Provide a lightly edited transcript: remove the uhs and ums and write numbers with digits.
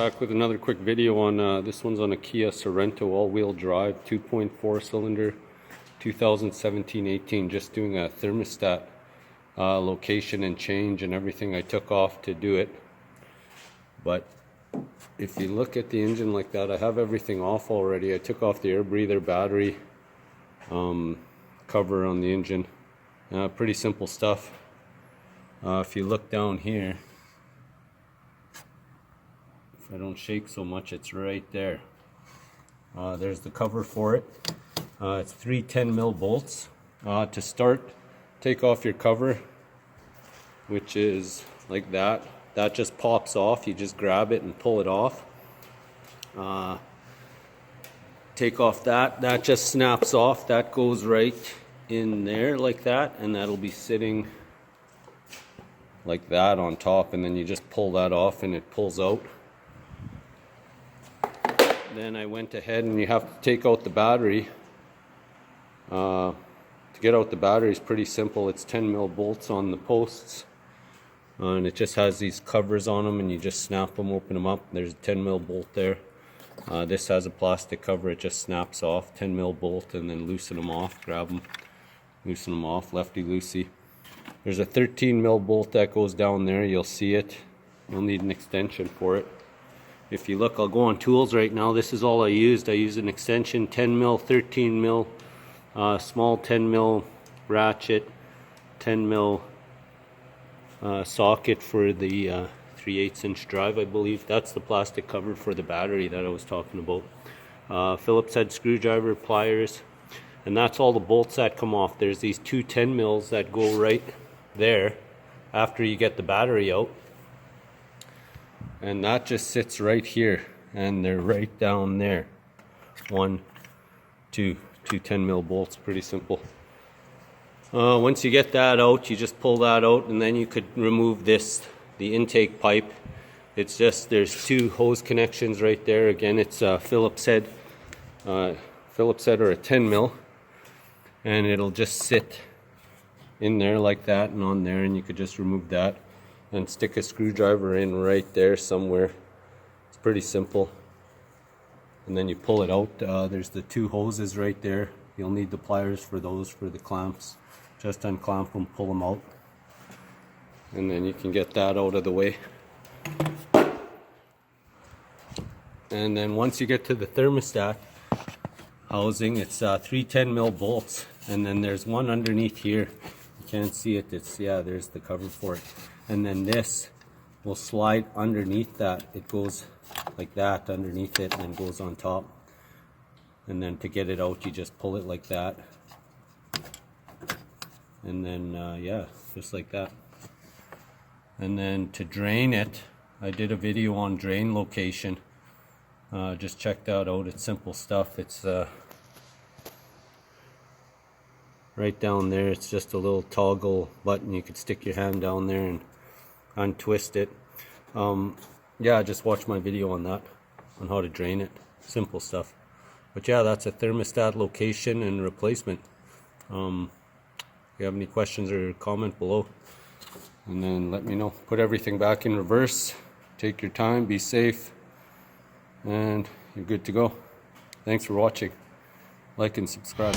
Back with another quick video on this one's on a Kia Sorento all-wheel drive 2.4 cylinder 2017-18. Just doing a thermostat location and change and everything. I took off to do it, but if you look at the engine like that, I have everything off already. I took off the air breather, battery cover on the engine. Pretty simple stuff. If you look down here, if I don't shake so much, it's right there. There's the cover for it. It's 3 10mm bolts. To start, take off your cover, which is like that. That just pops off. You just grab it and pull it off. Take off that. That just snaps off. That goes right in there like that, and that'll be sitting like that on top, and then you just pull that off and it pulls out. Then I went ahead, and you have to take out the battery. To get out the battery is pretty simple. It's 10mm bolts on the posts, and it just has these covers on them, and you just snap them, open them up. There's a 10mm bolt there. This has a plastic cover. It just snaps off. 10mm bolt, and then loosen them off. Grab them, loosen them off, lefty loosey. There's a 13mm bolt that goes down there. You'll see it. You'll need an extension for it. If you look, I'll go on tools right now. This is all I used. I used an extension, 10mm, 13mm, small 10mm ratchet, 10mm socket for the 3/8 inch drive, I believe. That's the plastic cover for the battery that I was talking about. Phillips head screwdriver, pliers, and that's all the bolts that come off. There's these 2 10mm that go right there after you get the battery out. And that just sits right here, and they're right down there. 1, 2 10mm bolts, pretty simple. Once you get that out, you just pull that out, and then you could remove this, the intake pipe. It's just, there's 2 hose connections right there. Again, it's a Phillips head or a 10mm, and it'll just sit in there like that and on there, and you could just remove that and stick a screwdriver in right there somewhere. It's pretty simple. And then you pull it out. There's the 2 hoses right there. You'll need the pliers for those, for the clamps. Just unclamp them, pull them out, and then you can get that out of the way. And then once you get to the thermostat housing, it's 3 10mm bolts, and then there's one underneath here. You can't see it. It's, yeah, there's the cover for it. And then this will slide underneath that. It goes like that underneath it and then goes on top. And then to get it out, you just pull it like that. And then, yeah, just like that. And then to drain it, I did a video on drain location. Just check that out. It's simple stuff. It's right down there. It's just a little toggle button. You could stick your hand down there and untwist it. Yeah, just watch my video on that, on how to drain it. Simple stuff. But yeah, that's a thermostat location and replacement. If you have any questions, or comment below, and then let me know. Put everything back in reverse. Take your time, be safe, and you're good to go. Thanks for watching. Like and subscribe.